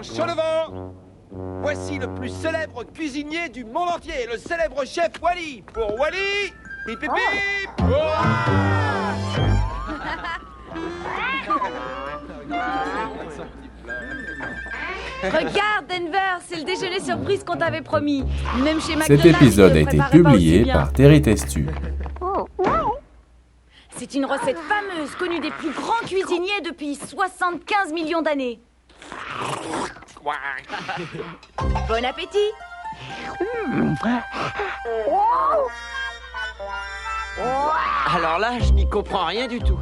en chaud devant. Voici le plus célèbre cuisinier du monde entier, le célèbre chef Wally. Pour Wally, pip pip pip. Regarde, Denver, c'est le déjeuner surprise qu'on t'avait promis. Même chez Cet McDonald's, épisode a ils été le préparaient pas aussi publié bien. par Terry Testu. C'est une recette fameuse, connue des plus grands cuisiniers depuis 75 millions d'années. Bon appétit. Alors là, je n'y comprends rien du tout.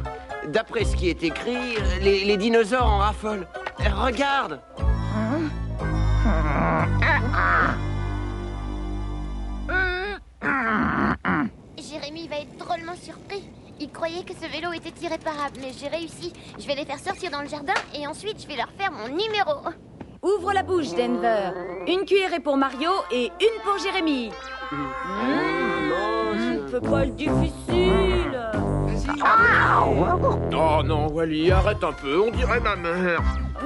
D'après ce qui est écrit, les dinosaures en raffolent. Regarde! Jérémy va être drôlement surpris. Il croyait que ce vélo était irréparable, mais j'ai réussi. Je vais les faire sortir dans le jardin et ensuite je vais leur faire mon numéro. Ouvre la bouche, Denver. Une cuillerée pour Mario et une pour Jérémy. Fais pas le difficile. Oh non, Wally, arrête un peu, on dirait ma mère.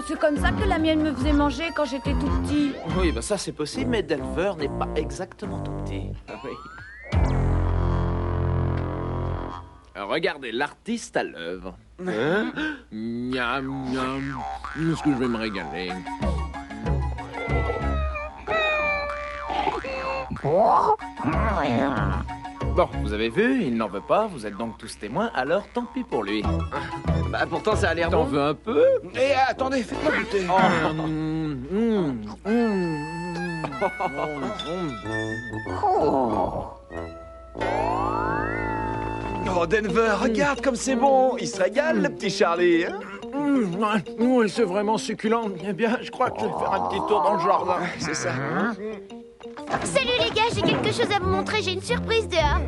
C'est comme ça que la mienne me faisait manger quand j'étais tout petit. Oui, bah ça c'est possible, mais Denver n'est pas exactement tout petit. Regardez l'artiste à l'œuvre. Hein? Miam, miam. Est-ce que je vais me régaler? Bon, vous avez vu, il n'en veut pas, vous êtes donc tous témoins, alors tant pis pour lui. Bah pourtant ça a l'air T'en bon. veux un peu? Eh, attendez, faites-moi goûter. Oh, Denver, regarde comme c'est bon. Il se régale, le petit Charlie. Hein? Oui, c'est vraiment succulent. Eh bien, je crois que je vais faire un petit tour dans le jardin. C'est ça. Salut les gars, j'ai quelque chose à vous montrer. J'ai une surprise dehors.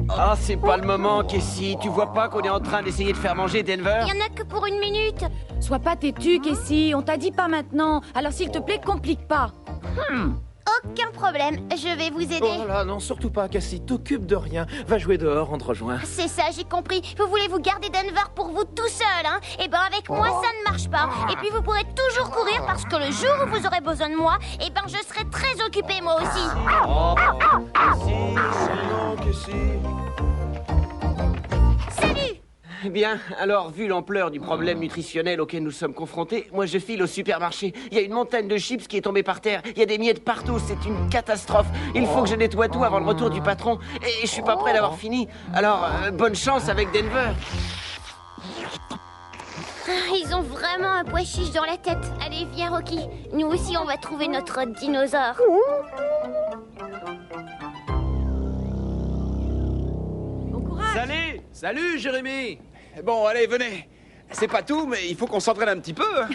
Ah, c'est pas le moment, Casey. Tu vois pas qu'on est en train d'essayer de faire manger Denver? Il y en a que pour une minute. Sois pas têtu, Casey. On t'a dit pas maintenant. Alors s'il te plaît, complique pas. Aucun problème, je vais vous aider. Oh là, non, surtout pas, Cassie, t'occupe de rien. Va jouer dehors, on te rejoint. C'est ça, j'ai compris. Vous voulez vous garder Denver pour vous tout seul, hein? Eh ben avec moi, ça ne marche pas. Et puis vous pourrez toujours courir parce que le jour où vous aurez besoin de moi, eh ben je serai très occupée moi aussi. Salut! Bien, alors, vu l'ampleur du problème nutritionnel auquel nous sommes confrontés, moi je file au supermarché. Il y a une montagne de chips qui est tombée par terre. Il y a des miettes partout, c'est une catastrophe. Il faut que je nettoie tout avant le retour du patron. Et je suis pas prêt d'avoir fini. Alors, bonne chance avec Denver. Ils ont vraiment un pois chiche dans la tête. Allez, viens Rocky. Nous aussi, on va trouver notre dinosaure. Bon courage. Salut! Salut, Jérémy! Bon, allez, venez. C'est pas tout, mais il faut qu'on s'entraîne un petit peu. Hein.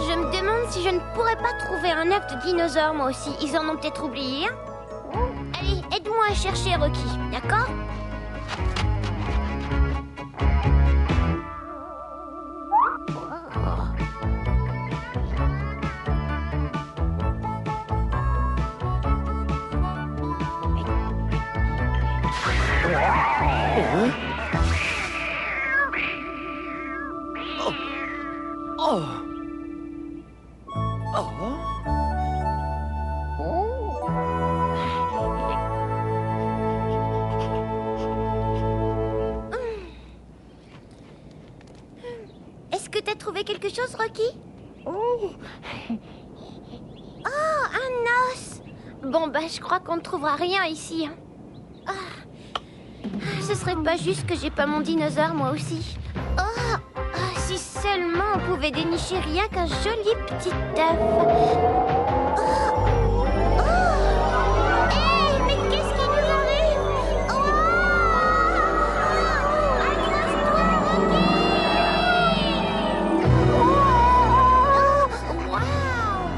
Je me demande si je ne pourrais pas trouver un œuf de dinosaure, moi aussi. Ils en ont peut-être oublié un. Allez, aide-moi à chercher Rocky, d'accord? Est-ce que t'as trouvé quelque chose, Rocky? Oh, un os! Bon, bah, je crois qu'on ne trouvera rien ici. Hein. Ce serait pas juste que j'ai pas mon dinosaure, moi aussi. Si seulement on pouvait dénicher rien qu'un joli petit œuf. Hé, mais qu'est-ce qui nous arrive? Waouh!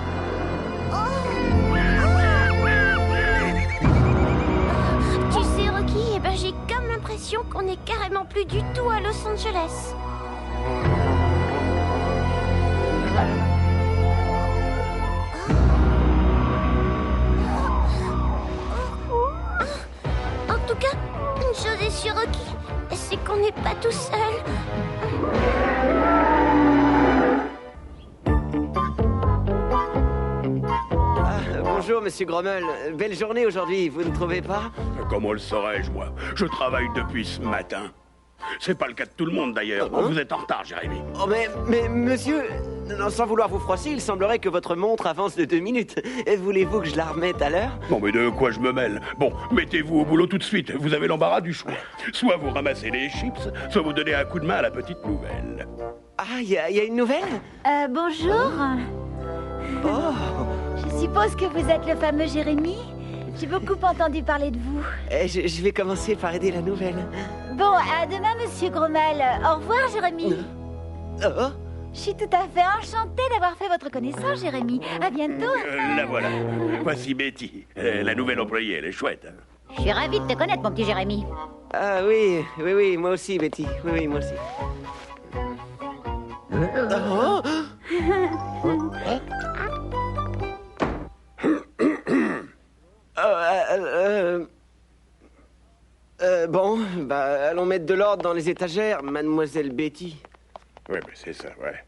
l'impression qu'on est carrément plus du tout à Los Angeles. En tout cas, une chose est sûre, Rocky, c'est qu'on n'est pas tout seul. Bonjour, monsieur Grommel. Belle journée aujourd'hui, vous ne trouvez pas? Comment le saurais-je, moi? Je travaille depuis ce matin. C'est pas le cas de tout le monde, d'ailleurs. Vous êtes en retard, Jérémy. Oh, mais monsieur, non, sans vouloir vous froisser, il semblerait que votre montre avance de 2 minutes. Voulez-vous que je la remette à l'heure? Non, mais de quoi je me mêle? Bon, mettez-vous au boulot tout de suite. Vous avez l'embarras du choix. Soit vous ramassez les chips, soit vous donnez un coup de main à la petite nouvelle. Ah, il y a une nouvelle? Bonjour. Oh, Je suppose que vous êtes le fameux Jérémy. J'ai beaucoup entendu parler de vous. je vais commencer par aider la nouvelle. Bon, à demain, monsieur Grommel. Au revoir, Jérémy. Oh, Je suis tout à fait enchantée d'avoir fait votre connaissance, Jérémy. À bientôt. La voilà. Voici Betty. La nouvelle employée, elle est chouette. Je suis ravie de te connaître, mon petit Jérémy. ah oui, moi aussi, Betty. Oui, moi aussi. Oh. Bon, bah, allons mettre de l'ordre dans les étagères, mademoiselle Betty. Oui, mais c'est ça, ouais.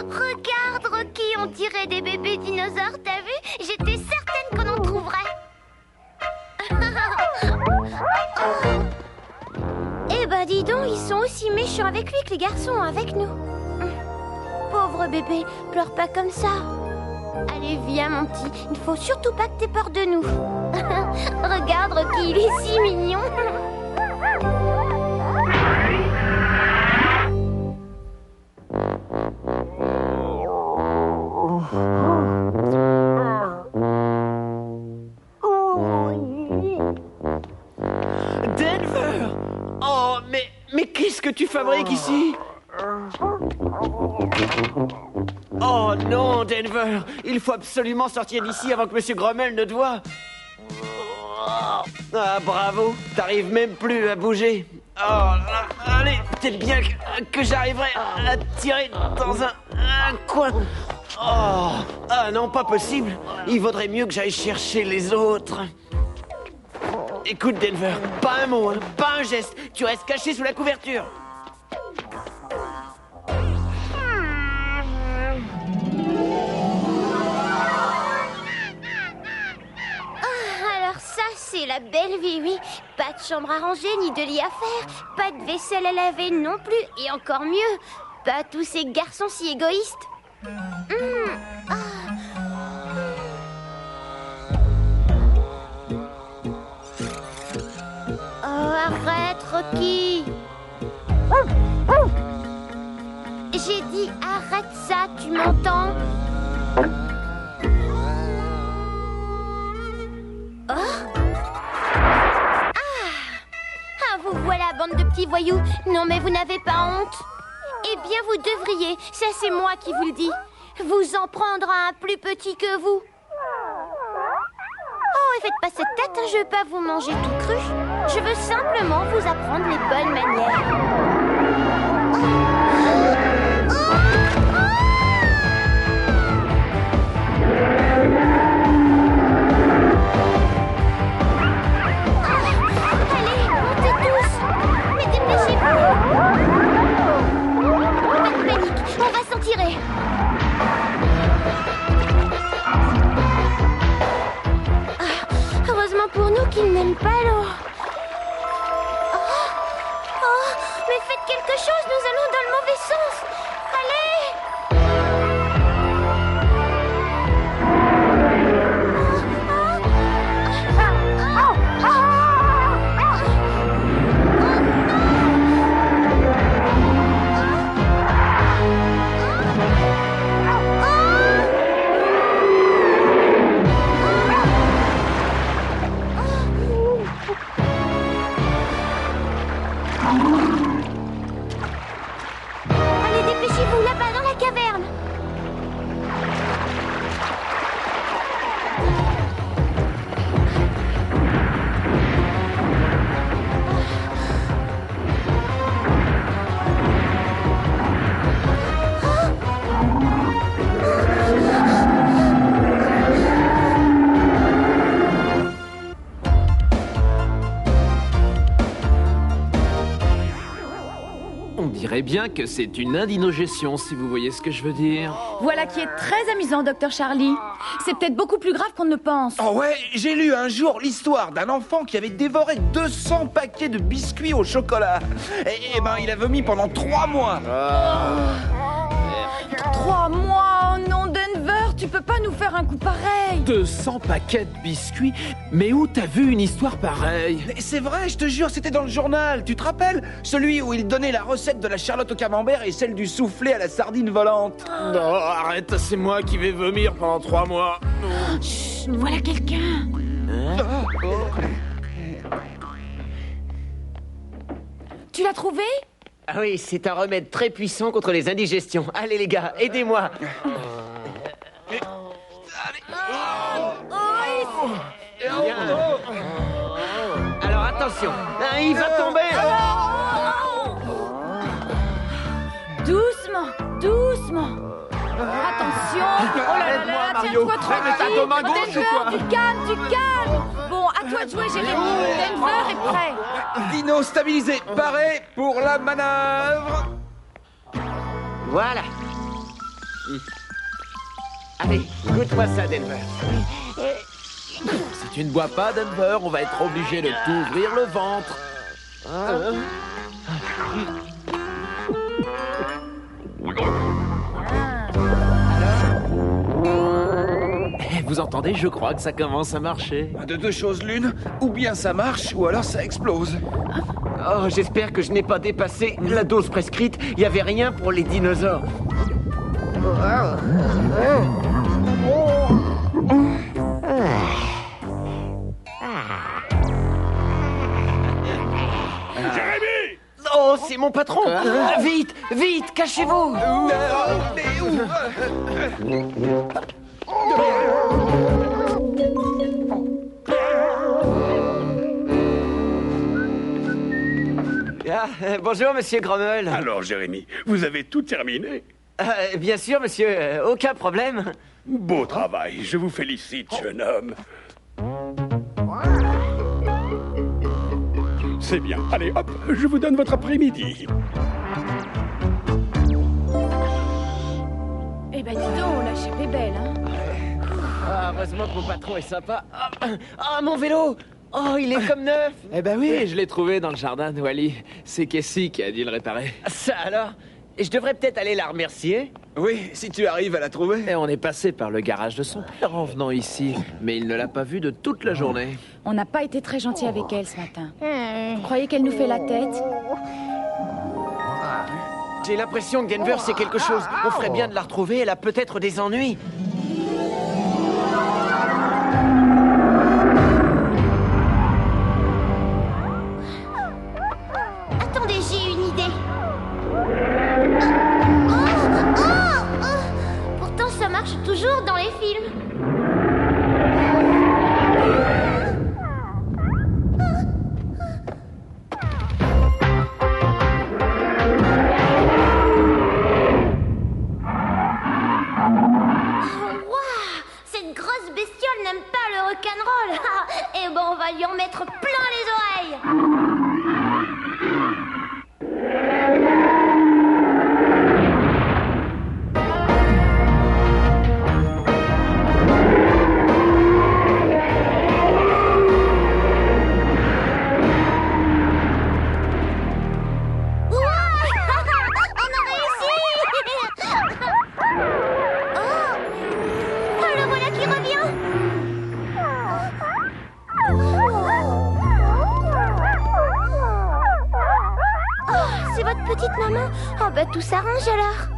Regarde, Rocky, on dirait des bébés dinosaures, t'as vu? J'étais certaine qu'on en trouverait. Eh ben, dis donc, ils sont aussi méchants avec lui que les garçons avec nous. Pauvre bébé, pleure pas comme ça. Allez, viens, mon petit. Il faut surtout pas que t'aies peur de nous. Regarde, Rocky, il est si mignon. Denver! Oh, mais qu'est-ce que tu fabriques ici? Oh non, Denver! Il faut absolument sortir d'ici avant que monsieur Grommel ne te voie. Ah, bravo! T'arrives même plus à bouger. Oh, allez, peut-être bien que j'arriverai à tirer dans un coin. Oh, ah non, pas possible. Il vaudrait mieux que j'aille chercher les autres. Écoute, Denver, pas un mot, hein, pas un geste. Tu restes caché sous la couverture. Alors ça, c'est la belle vie, oui. Pas de chambre à ranger, ni de lit à faire. Pas de vaisselle à laver non plus. Et encore mieux, pas tous ces garçons si égoïstes. Oh, arrête, Rocky. J'ai dit arrête ça, tu m'entends? Vous voilà, bande de petits voyous. Non, mais vous n'avez pas honte? Eh bien, vous devriez. Ça, c'est moi qui vous le dis. Vous en prendre à un plus petit que vous. Oh, et faites pas cette tête, hein, je veux pas vous manger tout cru. Je veux simplement vous apprendre les bonnes manières. Oh, Allez, montez tous. Mais dépêchez-vous. Pas de panique, on va s'en tirer. Heureusement pour nous qu'ils n'aiment pas l'eau. Oh, mais faites quelque chose, nous allons dans le mauvais sens. Allez! Allez, dépêchez-vous, là-bas, dans la caverne. On dirait bien que c'est une indigestion, si vous voyez ce que je veux dire. Voilà qui est très amusant, Docteur Charlie. C'est peut-être beaucoup plus grave qu'on ne pense. Oh ouais, j'ai lu un jour l'histoire d'un enfant qui avait dévoré 200 paquets de biscuits au chocolat. Et ben, il a vomi pendant 3 mois. 3 mois, oh non, Denver, tu peux pas nous faire un coup pareil. 200 paquets de biscuits. Mais où t'as vu une histoire pareille? Mais c'est vrai, je te jure, c'était dans le journal. Tu te rappelles? Celui où il donnait la recette de la charlotte au camembert et celle du soufflé à la sardine volante. Non, arrête, c'est moi qui vais vomir pendant 3 mois. Chut, voilà quelqu'un. Tu l'as trouvé? Ah oui, c'est un remède très puissant contre les indigestions. Allez les gars, aidez-moi. Bien. Alors attention, hein, il va tomber. Doucement, doucement. Attention. Oh là là là, tiens-toi tranquille. Denver, tu calmes, tu calmes. Bon, à toi de jouer, Jérémy. Denver est prêt. Dino stabilisé, paré pour la manœuvre. Voilà. Allez, goûte-moi ça, Denver. Si tu ne bois pas, Denver, on va être obligé de t'ouvrir le ventre. Vous entendez, je crois que ça commence à marcher. De deux choses l'une, ou bien ça marche, ou alors ça explose. Oh, j'espère que je n'ai pas dépassé la dose prescrite. Il n'y avait rien pour les dinosaures. Jérémy! Oh, c'est mon patron. Vite, vite, cachez-vous. Bonjour, monsieur Grommel. Alors, Jérémy, vous avez tout terminé? Bien sûr, monsieur, aucun problème. Beau travail, je vous félicite, jeune homme. C'est bien. Allez, hop, je vous donne votre après-midi. Eh ben dis donc, la chèvre est belle, hein. Ah, heureusement que mon patron est sympa. Ah, mon vélo. Oh, il est comme neuf. Eh ben oui, je l'ai trouvé dans le jardin de Wally. C'est Cassie qui a dû le réparer. Ça alors? Et je devrais peut-être aller la remercier. Oui, si tu arrives à la trouver. Et on est passé par le garage de son père en venant ici, mais il ne l'a pas vue de toute la journée. On n'a pas été très gentil avec elle ce matin. Vous croyez qu'elle nous fait la tête? J'ai l'impression que Denver c'est quelque chose. On ferait bien de la retrouver, elle a peut-être des ennuis. Attendez, j'ai une idée. Pourtant, ça marche toujours dans les films. bah tout s'arrange alors.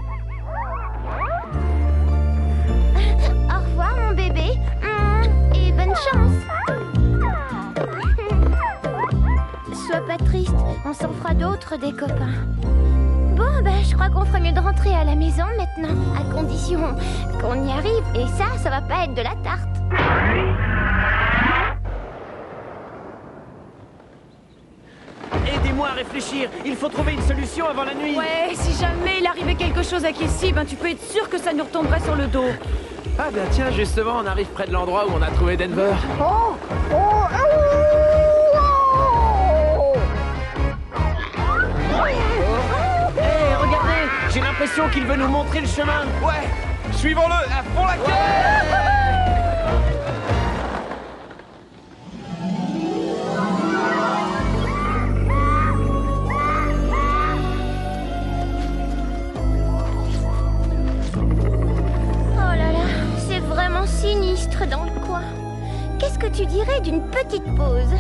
Au revoir mon bébé. Et bonne chance. Sois pas triste, on s'en fera d'autres des copains. Bon, bah je crois qu'on ferait mieux de rentrer à la maison maintenant, à condition qu'on y arrive. Et ça va pas être de la tarte. Aidez-moi à réfléchir. Il faut trouver une solution avant la nuit. Ouais, si jamais il arrivait quelque chose à Casey, ben tu peux être sûr que ça nous retomberait sur le dos. Ah ben tiens, justement, on arrive près de l'endroit où on a trouvé Denver. Hé, regardez, j'ai l'impression qu'il veut nous montrer le chemin. Ouais, suivons-le, à fond la caisse. Oh là là, c'est vraiment sinistre dans le coin. Qu'est-ce que tu dirais d'une petite pause?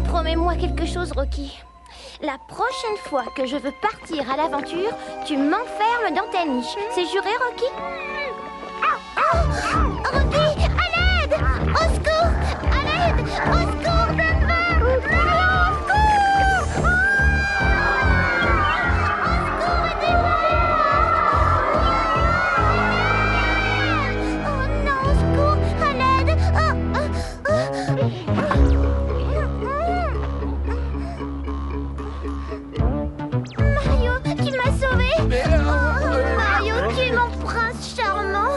Promets-moi quelque chose, Rocky. La prochaine fois que je veux partir à l'aventure, tu m'enfermes dans ta niche. C'est juré, Rocky? Oh, Rocky, à l'aide! Au secours! À l'aide! Au secours, Denver! Au secours! Oh non, au secours! À l'aide! Mario, tu m'as sauvé! Oh, Mario, tu es mon prince charmant!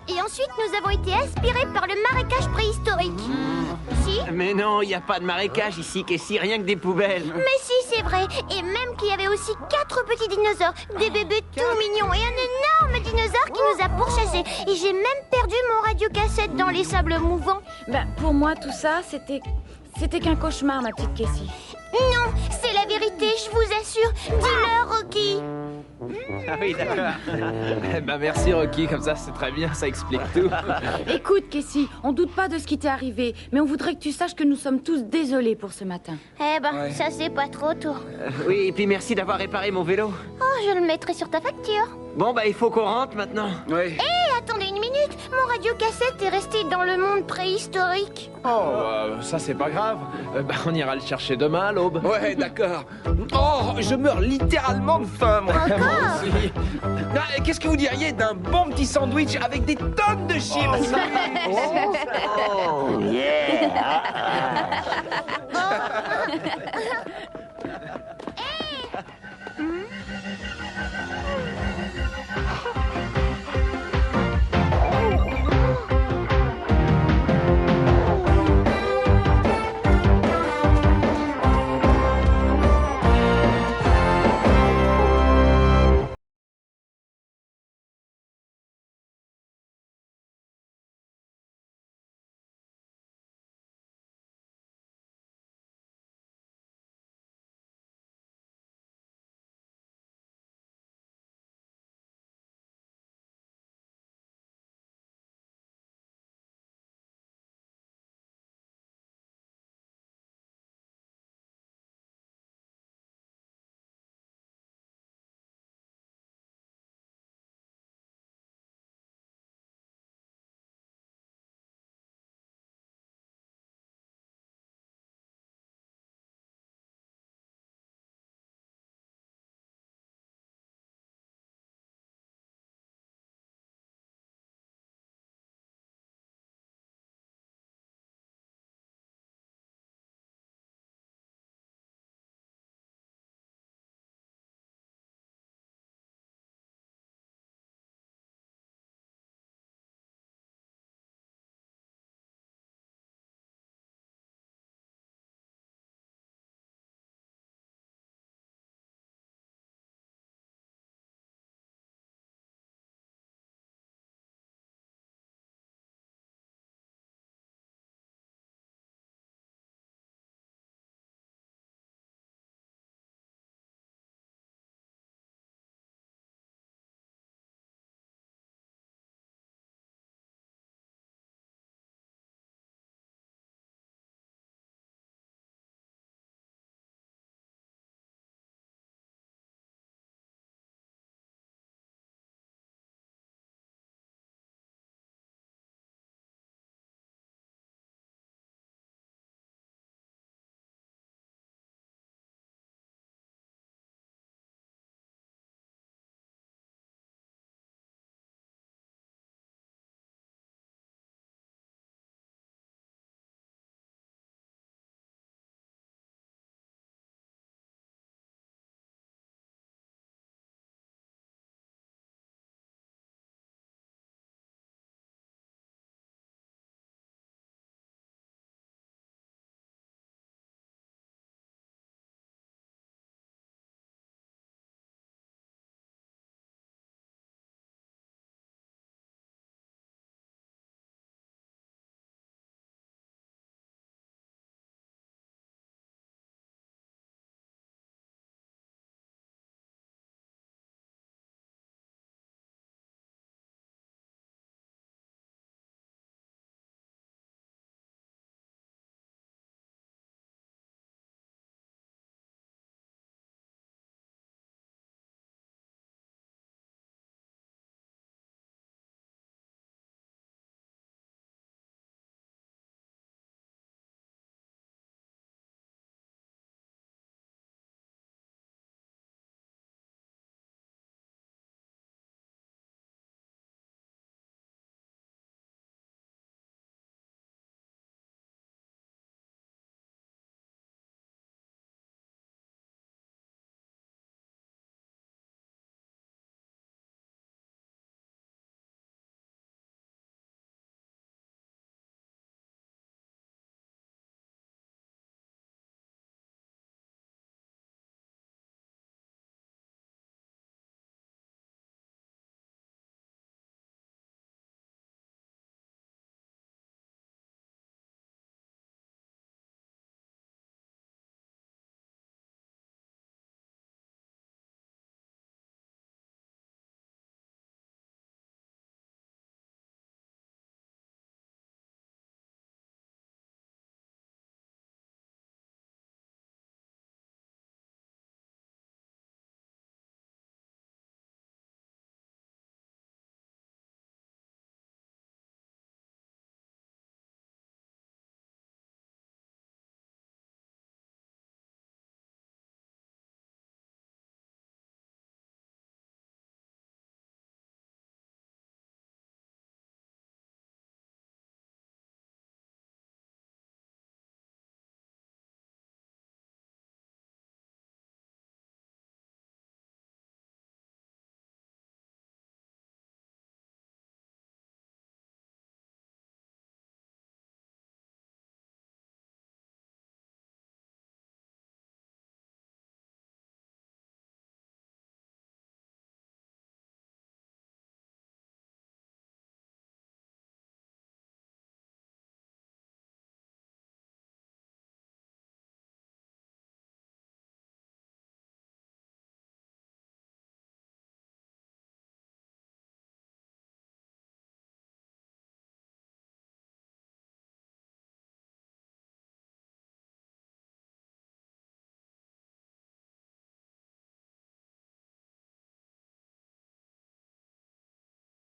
Et ensuite, nous avons été aspirés par le marécage préhistorique. Si? Mais non, il n'y a pas de marécage ici, Casey, rien que des poubelles. Mais si, c'est vrai. Et même qu'il y avait aussi 4 petits dinosaures, des bébés tout mignons et un énorme dinosaure qui nous a pourchassés. Et j'ai même perdu mon radiocassette dans les sables mouvants. Ben pour moi tout ça, c'était qu'un cauchemar, ma petite Casey. Non, c'est la vérité, je vous assure. Dis-le, Rocky. Ah oui, d'accord. Bah merci Rocky, comme ça c'est très bien, ça explique tout. Écoute, Casey, on doute pas de ce qui t'est arrivé, mais on voudrait que tu saches que nous sommes tous désolés pour ce matin. Eh ben, ça c'est pas trop tôt. Oui, et puis merci d'avoir réparé mon vélo. Oh, je le mettrai sur ta facture. Bon, bah il faut qu'on rentre maintenant. Oui. Attendez une minute, mon radiocassette est resté dans le monde préhistorique. Oh, ça c'est pas grave. Bah on ira le chercher demain à l'aube. Ouais, d'accord. Oh, je meurs littéralement de faim, moi. Encore? Ah, qu'est-ce que vous diriez d'un bon petit sandwich avec des tonnes de chips? Oh, yeah.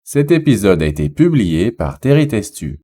Cet épisode a été publié par Terry Testu.